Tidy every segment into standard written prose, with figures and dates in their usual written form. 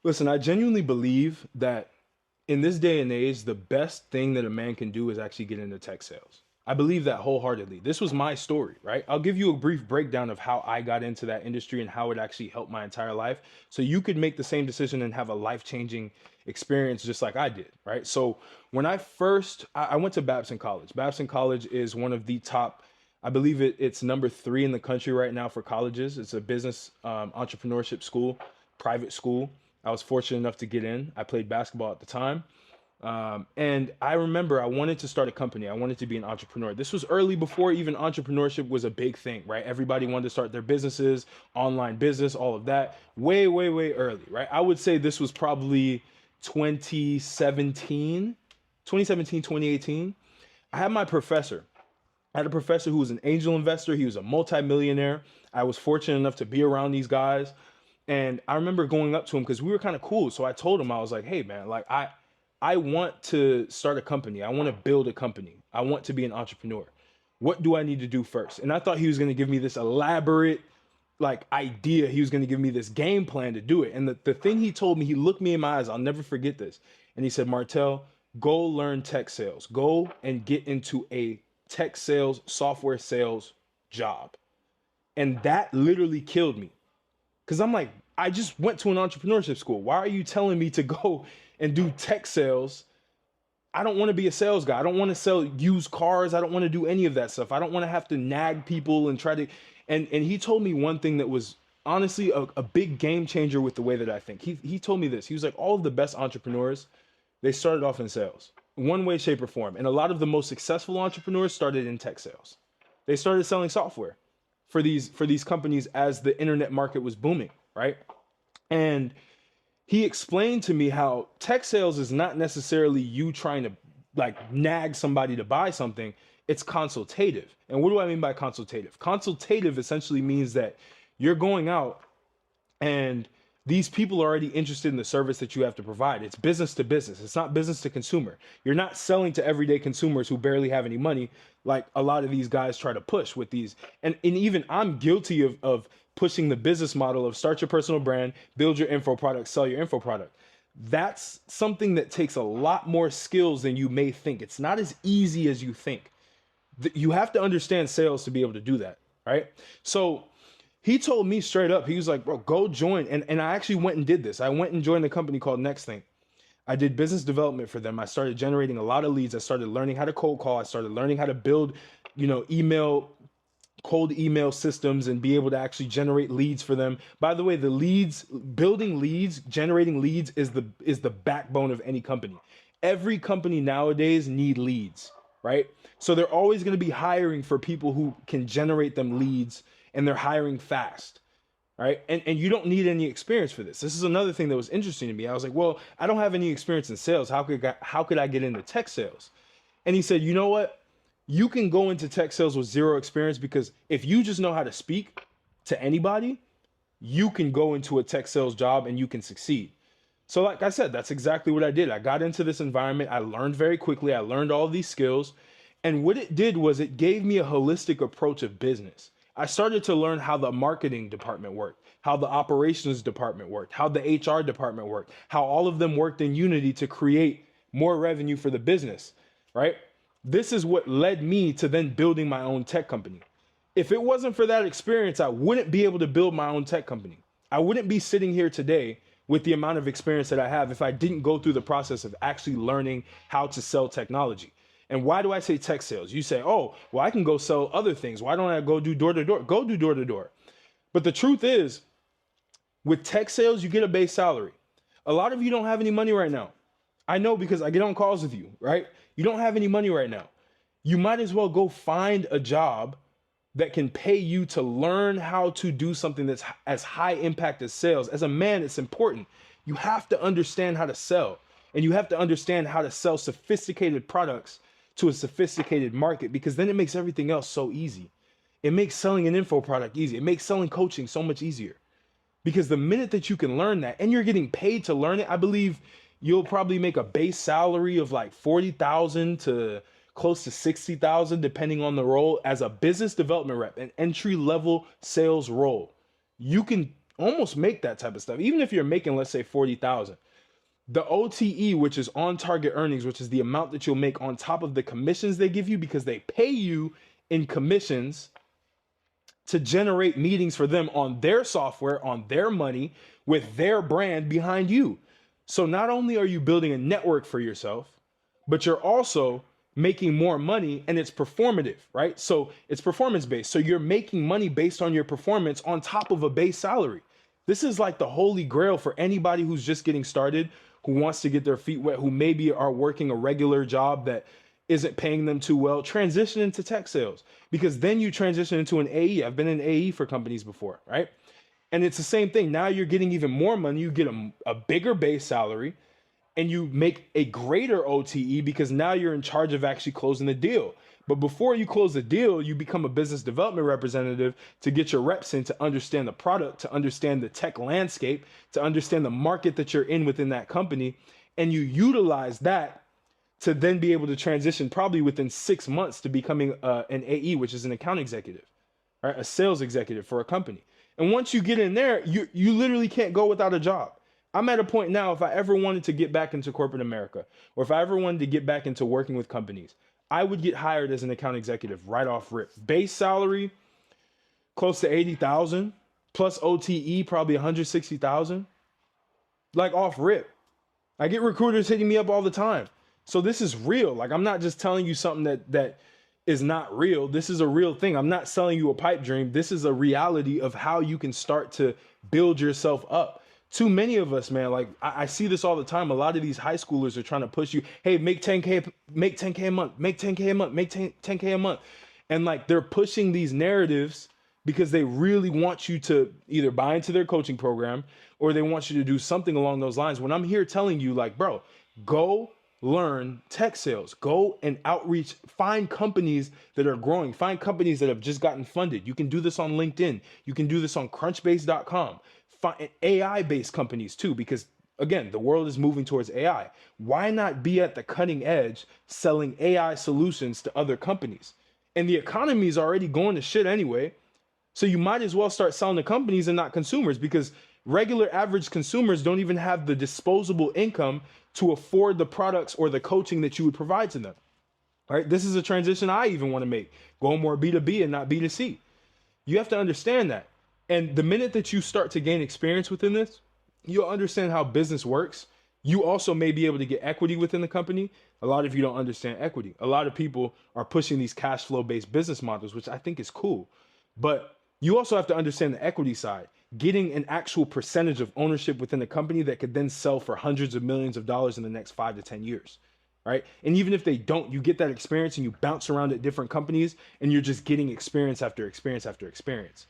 Listen, I genuinely believe that in this day and age, the best thing that a man can do is actually get into tech sales. I believe that wholeheartedly. This was my story, right? I'll give you a brief breakdown of how I got into that industry and how it actually helped my entire life. So you could make the same decision and have a life changing experience just like I did, right? So when I went to Babson College. Babson College is one of the top, I believe it's number three in the country right now for colleges. It's a business entrepreneurship school, private school. I was fortunate enough to get in. I played basketball at the time. And I remember I wanted to start a company. I wanted to be an entrepreneur. This was early before even entrepreneurship was a big thing, right? Everybody wanted to start their businesses, online business, all of that. Way, way, way early, right? I would say this was probably 2017, 2017, 2018. I had my professor. I had a professor who was an angel investor. He was a multimillionaire. I was fortunate enough to be around these guys. And I remember going up to him because we were kind of cool. So I told him, I was like, hey man, like I want to start a company. I want to build a company. I want to be an entrepreneur. What do I need to do first? And I thought he was going to give me this elaborate like idea. He was going to give me this game plan to do it. And the thing he told me, he looked me in my eyes. I'll never forget this. And he said, Martel, go learn tech sales. Go and get into a tech sales, software sales job. And that literally killed me. Because I'm like, I just went to an entrepreneurship school. Why are you telling me to go and do tech sales? I don't want to be a sales guy. I don't want to sell used cars. I don't want to do any of that stuff. I don't want to have to nag people and try to. And he told me one thing that was honestly a big game changer with the way that I think. He told me this. He was like, all of the best entrepreneurs, they started off in sales, one way, shape, or form. And a lot of the most successful entrepreneurs started in tech sales. They started selling software for these companies as the internet market was booming, right? And he explained to me how tech sales is not necessarily you trying to like nag somebody to buy something. It's consultative. And what do I mean by consultative? Consultative essentially means that you're going out and these people are already interested in the service that you have to provide. It's business to business. It's not business to consumer. You're not selling to everyday consumers who barely have any money like a lot of these guys try to push with these. And even I'm guilty of pushing the business model of start your personal brand, build your info product, sell your info product. That's something that takes a lot more skills than you may think. It's not as easy as you think. You have to understand sales to be able to do that, right? So he told me straight up, he was like, bro, go join. And I actually went and did this. I went and joined a company called Nexthink. I did business development for them. I started generating a lot of leads. I started learning how to cold call. I started learning how to build, cold email systems and be able to actually generate leads for them. By the way, the leads, building leads, generating leads is the backbone of any company. Every company nowadays need leads, right? So they're always going to be hiring for people who can generate them leads, and they're hiring fast. Right. And you don't need any experience for this. This is another thing that was interesting to me. I was like, well, I don't have any experience in sales. How could I get into tech sales? And he said, you know what? You can go into tech sales with zero experience because if you just know how to speak to anybody, you can go into a tech sales job and you can succeed. So like I said, that's exactly what I did. I got into this environment. I learned very quickly. I learned all of these skills. And what it did was it gave me a holistic approach of business. I started to learn how the marketing department worked, how the operations department worked, how the HR department worked, how all of them worked in unity to create more revenue for the business, right? This is what led me to then building my own tech company. If it wasn't for that experience, I wouldn't be able to build my own tech company. I wouldn't be sitting here today with the amount of experience that I have if I didn't go through the process of actually learning how to sell technology. And why do I say tech sales? You say, oh, well, I can go sell other things. Why don't I go do door to door? Go do door to door. But the truth is, with tech sales, you get a base salary. A lot of you don't have any money right now. I know because I get on calls with you, right? You don't have any money right now. You might as well go find a job that can pay you to learn how to do something that's as high impact as sales. As a man, it's important. You have to understand how to sell, and you have to understand how to sell sophisticated products to a sophisticated market, because then it makes everything else so easy. It makes selling an info product easy. It makes selling coaching so much easier. Because the minute that you can learn that and you're getting paid to learn it, I believe you'll probably make a base salary of like 40,000 to close to 60,000 depending on the role as a business development rep, an entry level sales role. You can almost make that type of stuff. Even if you're making, let's say 40,000, the OTE, which is on target earnings, which is the amount that you'll make on top of the commissions they give you, because they pay you in commissions to generate meetings for them on their software, on their money, with their brand behind you. So not only are you building a network for yourself, but you're also making more money, and it's performative, right? So it's performance based. So you're making money based on your performance on top of a base salary. This is like the holy grail for anybody who's just getting started, who wants to get their feet wet, who maybe are working a regular job that isn't paying them too well. Transition into tech sales, because then you transition into an AE. I've been an AE for companies before, right? And it's the same thing. Now you're getting even more money. You get a bigger base salary, and you make a greater OTE because now you're in charge of actually closing the deal. But before you close the deal, you become a business development representative to get your reps in, to understand the product, to understand the tech landscape, to understand the market that you're in within that company. And you utilize that to then be able to transition probably within 6 months to becoming an AE, which is an account executive, right? A sales executive for a company. And once you get in there, you literally can't go without a job. I'm at a point now, if I ever wanted to get back into corporate America, or if I ever wanted to get back into working with companies, I would get hired as an account executive right off rip. Base salary, close to 80,000, plus OTE, probably 160,000, like off rip. I get recruiters hitting me up all the time. So this is real. Like, I'm not just telling you something that is not real. This is a real thing. I'm not selling you a pipe dream. This is a reality of how you can start to build yourself up. Too many of us, man, like I see this all the time. A lot of these high schoolers are trying to push you, hey, make 10K, make 10K a month, make 10K a month, make 10K a month. And like, they're pushing these narratives because they really want you to either buy into their coaching program, or they want you to do something along those lines. When I'm here telling you, like, bro, go learn tech sales, go and outreach, find companies that are growing, find companies that have just gotten funded. You can do this on LinkedIn. You can do this on crunchbase.com. AI-based companies too, because again, the world is moving towards AI. Why not be at the cutting edge selling AI solutions to other companies? And the economy is already going to shit anyway. So you might as well start selling to companies and not consumers, because regular average consumers don't even have the disposable income to afford the products or the coaching that you would provide to them. All right. This is a transition I even want to make, go more B2B and not B2C. You have to understand that. And the minute that you start to gain experience within this, you'll understand how business works. You also may be able to get equity within the company. A lot of you don't understand equity. A lot of people are pushing these cash flow based business models, which I think is cool. But you also have to understand the equity side, getting an actual percentage of ownership within the company that could then sell for hundreds of millions of dollars in the next 5 to 10 years. Right. And even if they don't, you get that experience and you bounce around at different companies and you're just getting experience after experience after experience.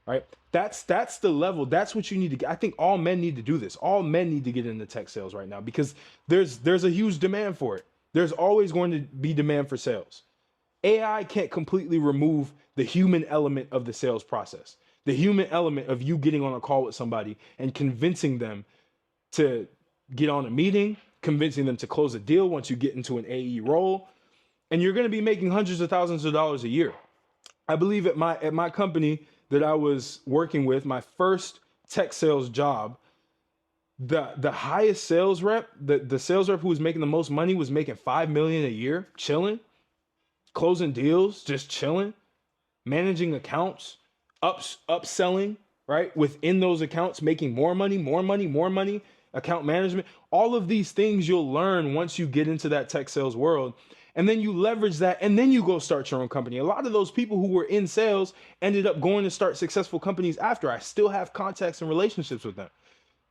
Right. That's the level. That's what you need to get. I think all men need to do this. All men need to get into tech sales right now, because there's a huge demand for it. There's always going to be demand for sales. AI can't completely remove the human element of the sales process, the human element of you getting on a call with somebody and convincing them to get on a meeting, convincing them to close a deal once you get into an AE role. And you're going to be making hundreds of thousands of dollars a year. I believe at my company that I was working with, my first tech sales job, the highest sales rep, the sales rep who was making the most money was making $5 million a year, chilling, closing deals, just chilling, managing accounts, upselling, right? Within those accounts, making more money, account management. All of these things you'll learn once you get into that tech sales world. And then you leverage that, and then you go start your own company. A lot of those people who were in sales ended up going to start successful companies after. I still have contacts and relationships with them.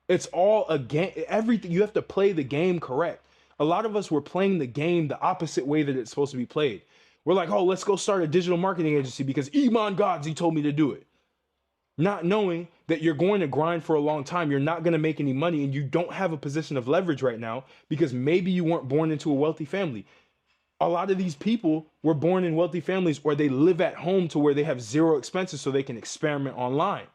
It's all a game. Everything, you have to play the game correct. A lot of us were playing the game the opposite way that it's supposed to be played. We're like, oh, let's go start a digital marketing agency because Iman Godzi told me to do it. Not knowing that you're going to grind for a long time. You're not going to make any money, and you don't have a position of leverage right now because maybe you weren't born into a wealthy family. A lot of these people were born in wealthy families, or they live at home to where they have zero expenses so they can experiment online,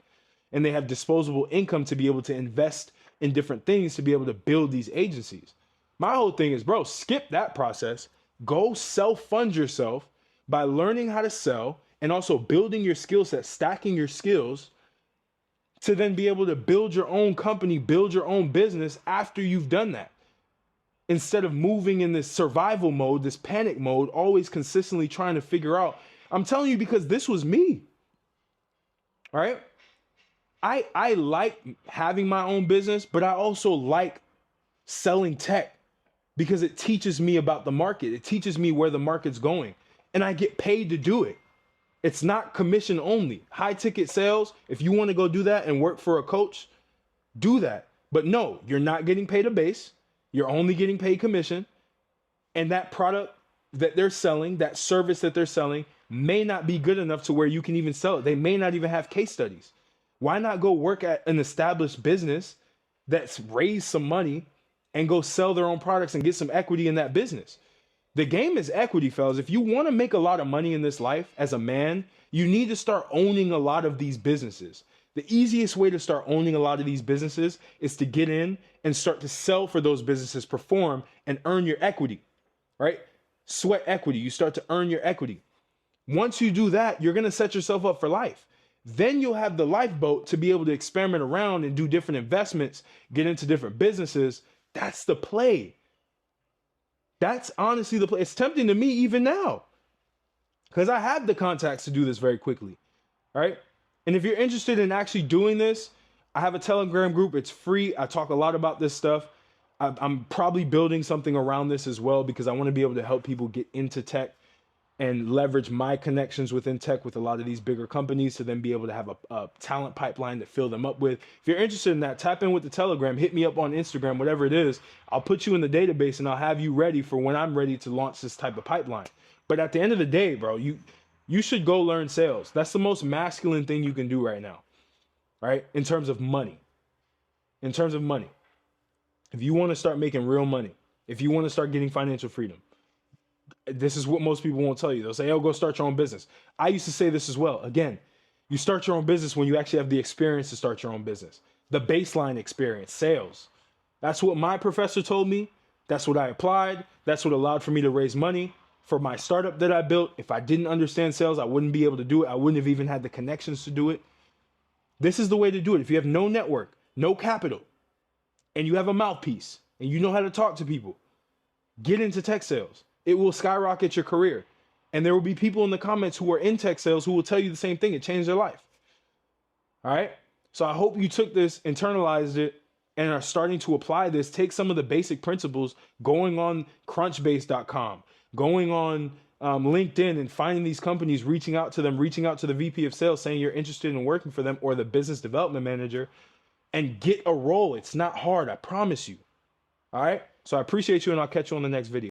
and they have disposable income to be able to invest in different things to be able to build these agencies. My whole thing is, bro, skip that process. Go self-fund yourself by learning how to sell and also building your skill set, stacking your skills to then be able to build your own company, build your own business after you've done that. Instead of moving in this survival mode, this panic mode, always consistently trying to figure out. I'm telling you, because this was me. All right. I like having my own business, but I also like selling tech because it teaches me about the market. It teaches me where the market's going, and I get paid to do it. It's not commission only. High ticket sales, if you want to go do that and work for a coach, do that. But no, you're not getting paid a base. You're only getting paid commission. And that product that they're selling, that service that they're selling, may not be good enough to where you can even sell it. They may not even have case studies. Why not go work at an established business that's raised some money and go sell their own products and get some equity in that business? The game is equity, fellas. If you want to make a lot of money in this life as a man, you need to start owning a lot of these businesses. The easiest way to start owning a lot of these businesses is to get in and start to sell for those businesses, perform, and earn your equity, right? Sweat equity. You start to earn your equity. Once you do that, you're going to set yourself up for life. Then you'll have the lifeboat to be able to experiment around and do different investments, get into different businesses. That's the play. That's honestly the play. It's tempting to me even now because I have the contacts to do this very quickly, right? And if you're interested in actually doing this, I have a Telegram group. It's free. I talk a lot about this stuff. I'm probably building something around this as well because I want to be able to help people get into tech and leverage my connections within tech with a lot of these bigger companies to then be able to have a talent pipeline to fill them up with. If you're interested in that, tap in with the Telegram, hit me up on Instagram, whatever it is. I'll put you in the database and I'll have you ready for when I'm ready to launch this type of pipeline. But at the end of the day, bro, you should go learn sales. That's the most masculine thing you can do right now, right? In terms of money. In terms of money. If you want to start making real money, if you want to start getting financial freedom, this is what most people won't tell you. They'll say, oh, go start your own business. I used to say this as well. Again, you start your own business when you actually have the experience to start your own business. The baseline experience, sales. That's what my professor told me. That's what I applied. That's what allowed for me to raise money for my startup that I built. If I didn't understand sales, I wouldn't be able to do it. I wouldn't have even had the connections to do it. This is the way to do it. If you have no network, no capital, and you have a mouthpiece, and you know how to talk to people, get into tech sales. It will skyrocket your career. And there will be people in the comments who are in tech sales who will tell you the same thing. It changed their life. All right. So I hope you took this, internalized it, and are starting to apply this. Take some of the basic principles, going on crunchbase.com, going on LinkedIn and finding these companies, reaching out to them, reaching out to the VP of sales, saying you're interested in working for them, or the business development manager, and get a role. It's not hard. I promise you. All right. So I appreciate you, and I'll catch you on the next video.